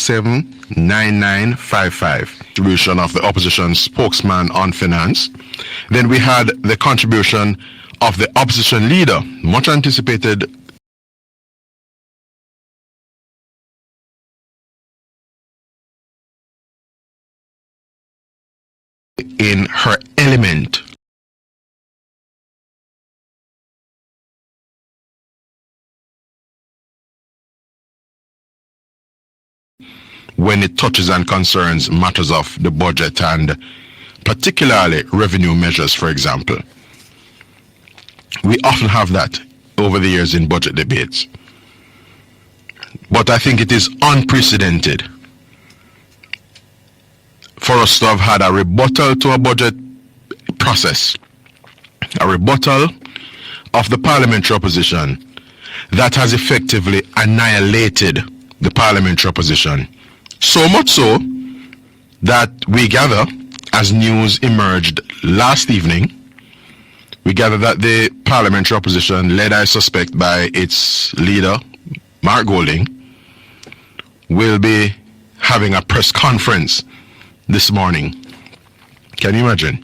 407-9955, contribution of the opposition spokesman on finance. Then we had the contribution of the opposition leader, much anticipated in her element. When it touches and concerns matters of the budget and particularly revenue measures, for example. We often have that over the years in budget debates. But I think it is unprecedented for us to have had a rebuttal to a budget process, a rebuttal of the parliamentary opposition that has effectively annihilated the parliamentary opposition. So much so that we gather, as news emerged last evening, we gather that the parliamentary opposition, led I suspect by its leader, Mark Golding, will be having a press conference this morning. Can you imagine?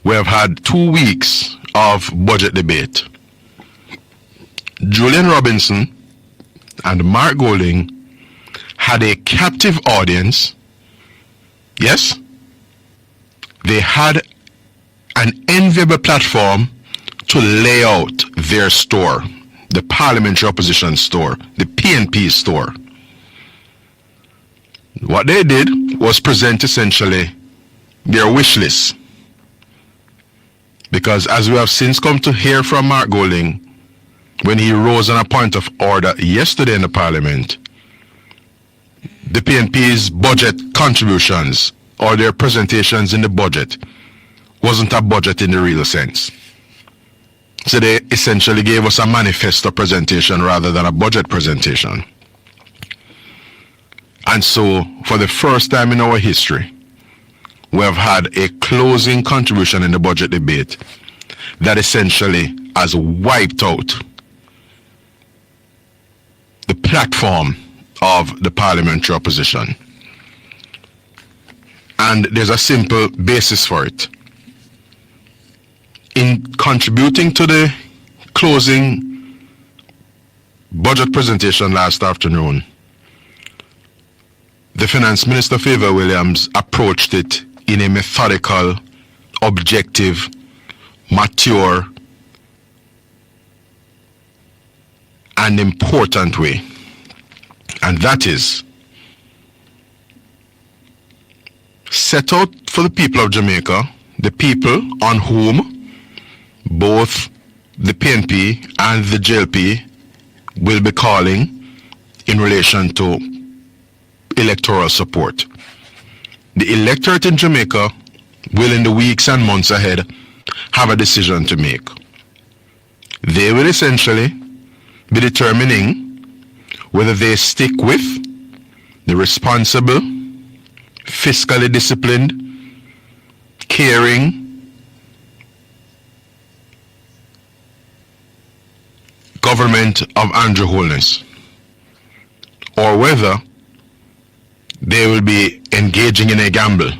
We have had 2 weeks of budget debate. Julian Robinson and Mark Golding had a captive audience. Yes, they had an enviable platform to lay out their store, the parliamentary opposition store, the PNP store. What they did was present essentially their wish list. Because as we have since come to hear from Mark Golding, when he rose on a point of order yesterday in the parliament, the PNP's budget contributions or their presentations in the budget wasn't a budget in the real sense. So they essentially gave us a manifesto presentation rather than a budget presentation. And so, for the first time in our history, we have had a closing contribution in the budget debate that essentially has wiped out the platform of the parliamentary opposition. And there's a simple basis for it. In contributing to the closing budget presentation last afternoon, the Finance Minister Fiverr Williams approached it in a methodical, objective, mature, and important way. And that is set out for the people of Jamaica, the people on whom both the PNP and the JLP will be calling in relation to electoral support. The electorate in Jamaica will, in the weeks and months ahead, have a decision to make. They will essentially be determining whether they stick with the responsible, fiscally disciplined, caring, government of Andrew Holness, or whether they will be engaging in a gamble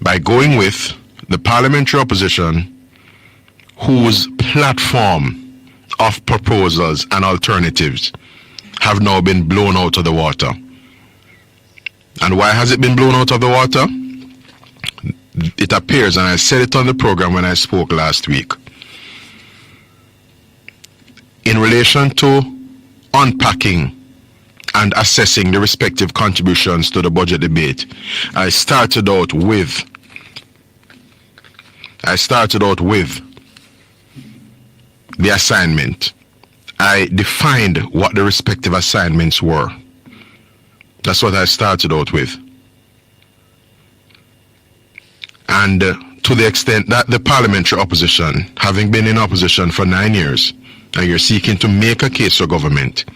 by going with the parliamentary opposition whose platform of proposals and alternatives have now been blown out of the water. And why has it been blown out of the water? It appears, and I said it on the program when I spoke last week, in relation to unpacking and assessing the respective contributions to the budget debate, I started out with the assignment. I defined what the respective assignments were. That's what I started out with. And to the extent that the parliamentary opposition, having been in opposition for 9 years, and you're seeking to make a case for government,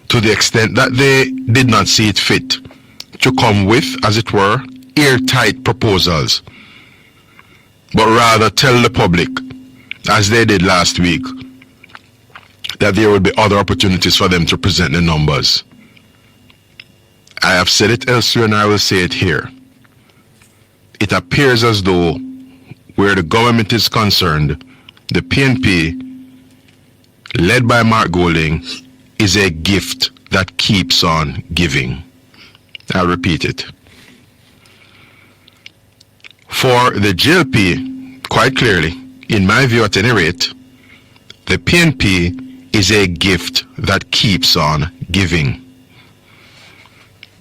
to the extent that they did not see it fit to come with, as it were, airtight proposals, but rather tell the public, as they did last week, that there would be other opportunities for them to present the numbers. I have said it elsewhere and I will say it here. It appears as though, where the government is concerned, the PNP, led by Mark Golding, is a gift that keeps on giving. I'll repeat it. For the JLP, quite clearly, in my view at any rate, the PNP is a gift that keeps on giving.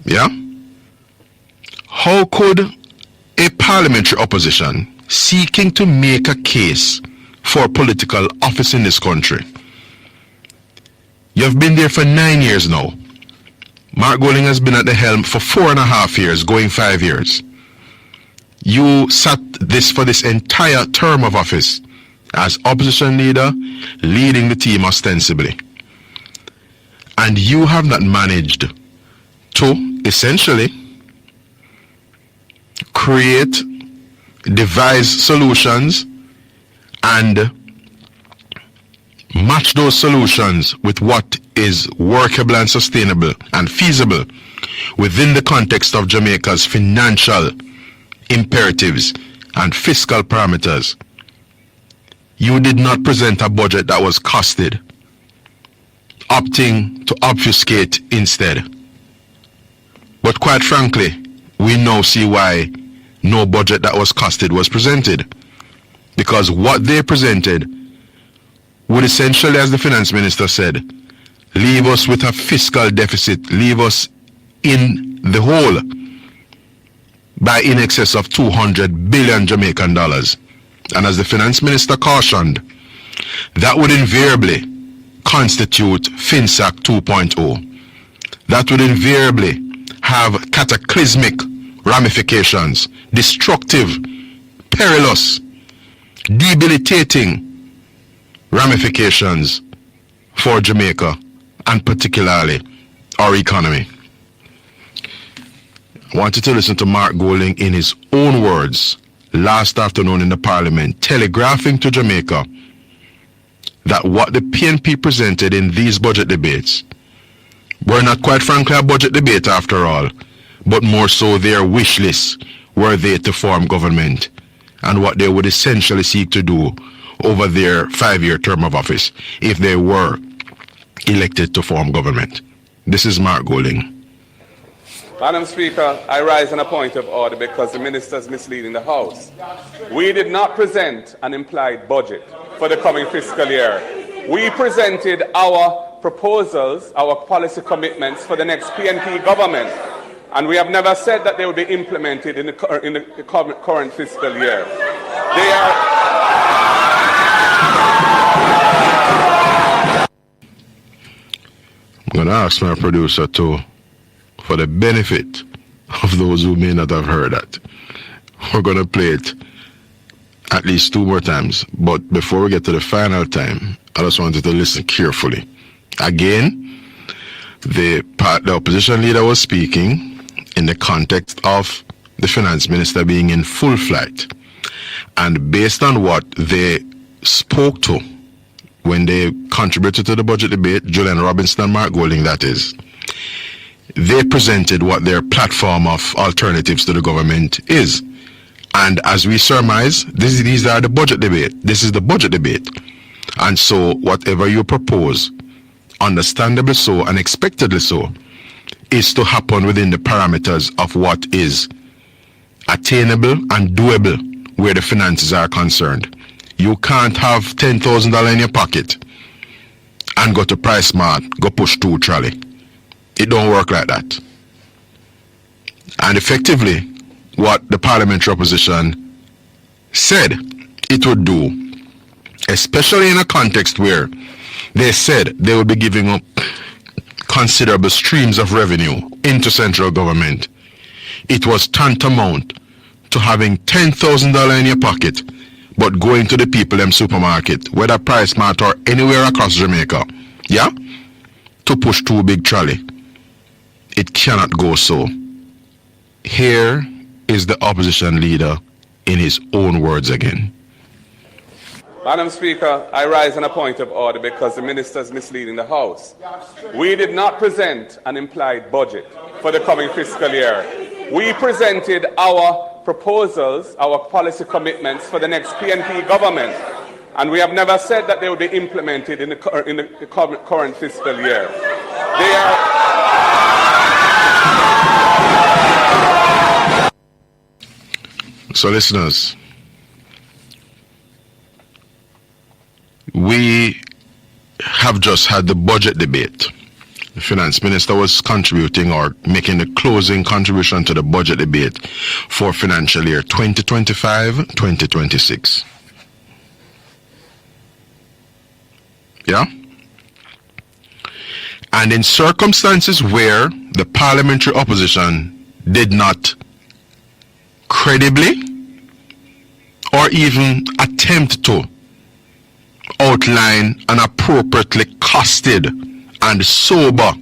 Yeah? How could a parliamentary opposition seeking to make a case for political office in this country? You've been there for 9 years now. Mark Golding has been at the helm for 4.5 years, going 5 years. You sat for this entire term of office as opposition leader, leading the team ostensibly. And you have not managed to essentially create, devise solutions and match those solutions with what is workable and sustainable and feasible within the context of Jamaica's financial imperatives and fiscal parameters. You did not present a budget that was costed, opting to obfuscate instead. But quite frankly, we now see why no budget that was costed was presented. Because what they presented would essentially, as the finance minister said, leave us with a fiscal deficit, leave us in the hole by in excess of 200 billion Jamaican dollars. And as the finance minister cautioned, that would invariably constitute FinSac 2.0. That would invariably have cataclysmic ramifications, destructive, perilous, debilitating ramifications for Jamaica and particularly our economy. I want you to listen to Mark Golding in his own words last afternoon in the Parliament, telegraphing to Jamaica that what the PNP presented in these budget debates were not, quite frankly, a budget debate after all, but more so their wish list were they to form government and what they would essentially seek to do over their 5-year term of office if they were elected to form government. This is Mark Golding. Madam Speaker, I rise on a point of order because the minister is misleading the House. We did not present an implied budget for the coming fiscal year. We presented our proposals, our policy commitments for the next PNP government, and we have never said that they will be implemented in the current fiscal year. They are... I'm going to ask my producer to, for the benefit of those who may not have heard that, we're going to play it at least 2 more times. But before we get to the final time, I just wanted to listen carefully. Again, the opposition leader was speaking in the context of the finance minister being in full flight. And based on what they spoke to when they contributed to the budget debate, Julian Robinson and Mark Golding, that is, they presented what their platform of alternatives to the government is. And as we surmise, these are the budget debate. This is the budget debate. And so whatever you propose, understandably so and expectedly so, is to happen within the parameters of what is attainable and doable where the finances are concerned. You can't have $10,000 in your pocket and go to Price Mart, go push 2 trolley. It don't work like that. And effectively, what the parliamentary opposition said it would do, especially in a context where they said they would be giving up considerable streams of revenue into central government, it was tantamount to having $10,000 in your pocket but going to the people in supermarket, whether Price Mart or anywhere across Jamaica, yeah, to push 2 big trolley. It cannot go so. Here is the opposition leader in his own words again. Madam Speaker, I rise on a point of order because the minister is misleading the House. We did not present an implied budget for the coming fiscal year. We presented our proposals, our policy commitments for the next PNP government, and we have never said that they will be implemented in the current fiscal year. They are... So, listeners, we have just had the budget debate. The finance minister was contributing or making the closing contribution to the budget debate for financial year 2025-2026. Yeah? And in circumstances where the parliamentary opposition did not credibly or even attempt to outline an appropriately costed and sober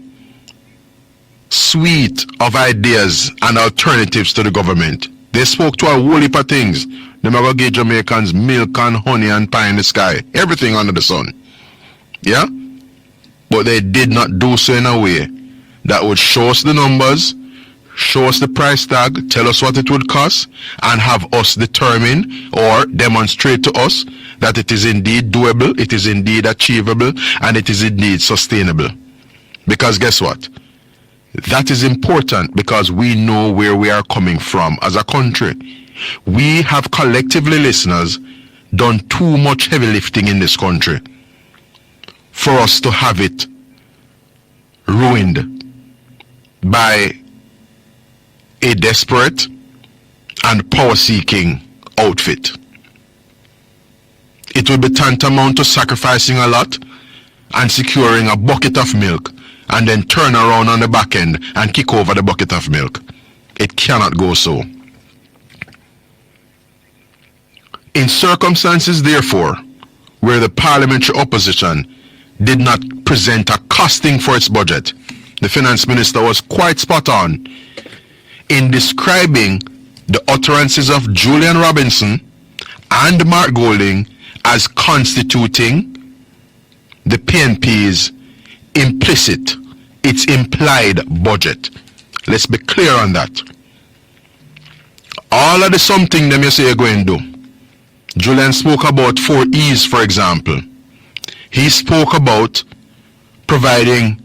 suite of ideas and alternatives to the government. They spoke to a whole heap of things. They might give Jamaicans milk and honey and pie in the sky. Everything under the sun. Yeah? But they did not do so in a way that would show us the numbers, show us the price tag, tell us what it would cost, and have us determine or demonstrate to us that it is indeed doable, it is indeed achievable, and it is indeed sustainable. Because guess what? That is important because we know where we are coming from as a country. We have collectively, listeners, done too much heavy lifting in this country for us to have it ruined by a desperate and power-seeking outfit. It will be tantamount to sacrificing a lot and securing a bucket of milk and then turn around on the back end and kick over the bucket of milk. It cannot go so. In circumstances, therefore, where the parliamentary opposition did not present a costing for its budget, the finance minister was quite spot on in describing the utterances of Julian Robinson and Mark Golding as constituting the PNP's implicit, its implied budget. Let's be clear on that. All of the something them you say you're going to do. Julian spoke about 4 E's, for example. He spoke about providing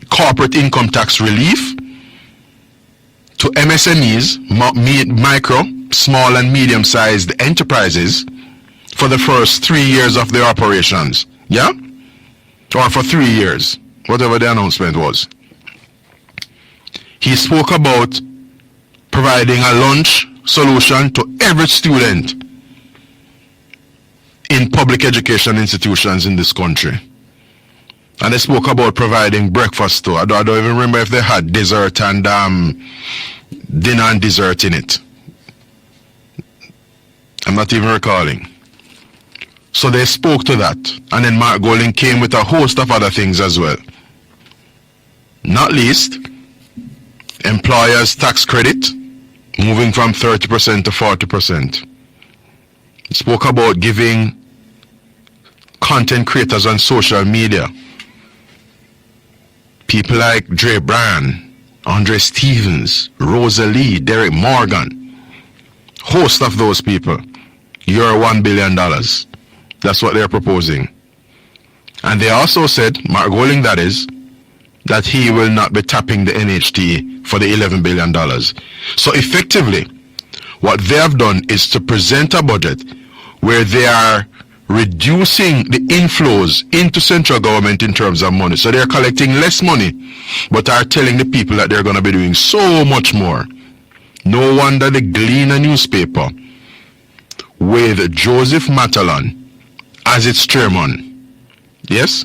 corporate income tax relief to MSMEs, micro, small and medium-sized enterprises for the first 3 years of their operations. Yeah? Or for 3 years, whatever the announcement was. He spoke about providing a lunch solution to every student in public education institutions in this country. And they spoke about providing breakfast too. I don't even remember if they had dessert and dinner and dessert in it. I'm not even recalling. So they spoke to that. And then Mark Golding came with a host of other things as well. Not least, employers' tax credit, moving from 30% to 40%. He spoke about giving content creators on social media, people like Dre Bryan, Andre Stevens, Rosalie, Derek Morgan, host of those people, your $1 billion. That's what they're proposing. And they also said, Mark Golding that is, that he will not be tapping the NHT for the $11 billion. So effectively, what they have done is to present a budget where they are reducing the inflows into central government in terms of money. So they're collecting less money, but are telling the people that they're going to be doing so much more. No wonder the Gleaner newspaper, with Joseph Marlon as its chairman. Yes,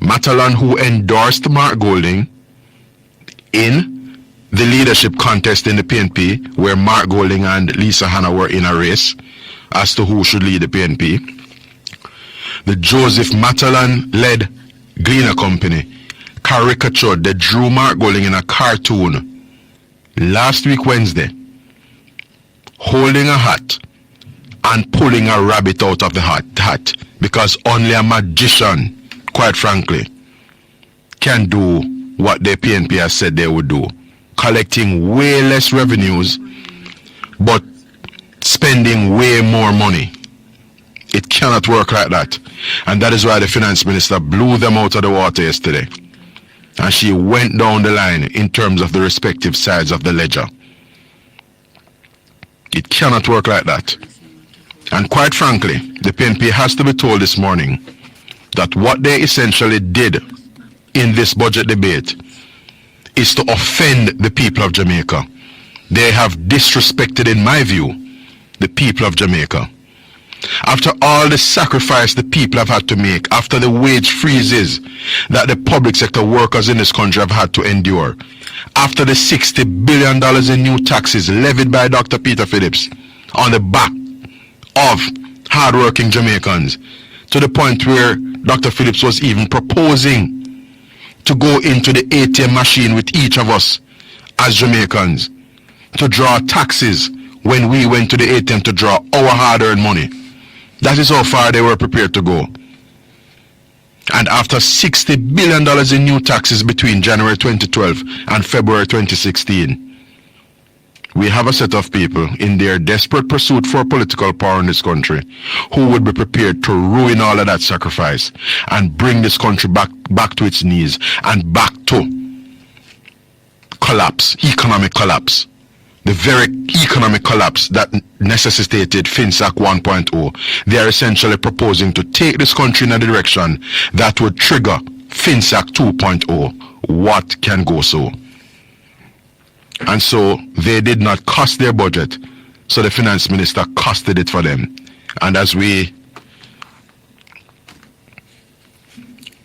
Marlon, who endorsed Mark Golding in the leadership contest in the PNP, where Mark Golding and Lisa Hanna were in a race as to who should lead the PNP. The Joseph Marlon-led Gleaner Company caricatured, they drew Mark Golding in a cartoon last week Wednesday, holding a hat and pulling a rabbit out of the hat, because only a magician, quite frankly, can do what the PNP has said they would do, collecting way less revenues but spending way more money. It cannot work like that. And that is why the finance minister blew them out of the water yesterday. And she went down the line in terms of the respective sides of the ledger. It cannot work like that. And quite frankly, the PNP has to be told this morning that what they essentially did in this budget debate is to offend the people of Jamaica. They have disrespected, in my view, the people of Jamaica. After all the sacrifice the people have had to make, after the wage freezes that the public sector workers in this country have had to endure, after the $60 billion in new taxes levied by Dr. Peter Phillips on the back of hardworking Jamaicans, to the point where Dr. Phillips was even proposing to go into the ATM machine with each of us as Jamaicans to draw taxes when we went to the ATM to draw our hard-earned money. That is how far they were prepared to go. And after $60 billion in new taxes between January 2012 and February 2016, we have a set of people in their desperate pursuit for political power in this country who would be prepared to ruin all of that sacrifice and bring this country back to its knees and back to collapse, economic collapse. The very economic collapse that necessitated FinSAC 1.0. They are essentially proposing to take this country in a direction that would trigger FinSAC 2.0. What can go so? And so they did not cost their budget, so the finance minister costed it for them. And as we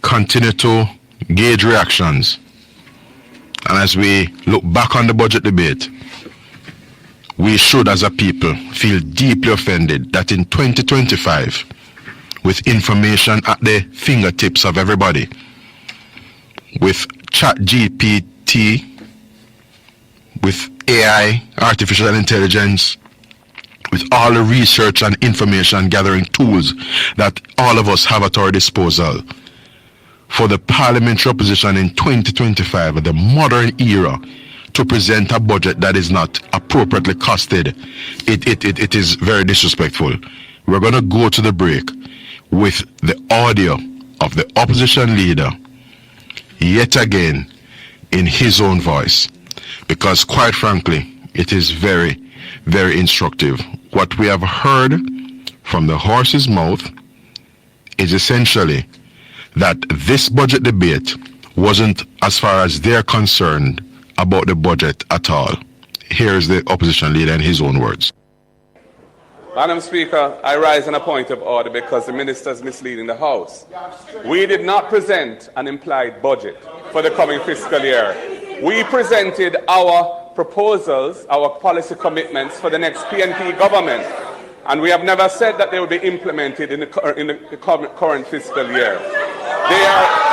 continue to gauge reactions, and as we look back on the budget debate, we should as a people feel deeply offended that in 2025, with information at the fingertips of everybody, with ChatGPT, with AI, artificial intelligence, with all the research and information gathering tools that all of us have at our disposal, for the parliamentary opposition in 2025, the modern era, to present a budget that is not appropriately costed, it is very disrespectful. We're going to go to the break with the audio of the opposition leader, yet again, in his own voice, because quite frankly, it is very, very instructive. What we have heard from the horse's mouth is essentially that this budget debate wasn't, as far as they're concerned, about the budget at all. Here's the opposition leader in his own words. Madam Speaker, I rise on a point of order because the minister is misleading the House. We did not present an implied budget for the coming fiscal year. We presented our proposals, our policy commitments for the next PNP government, and we have never said that they will be implemented in the current fiscal year. They are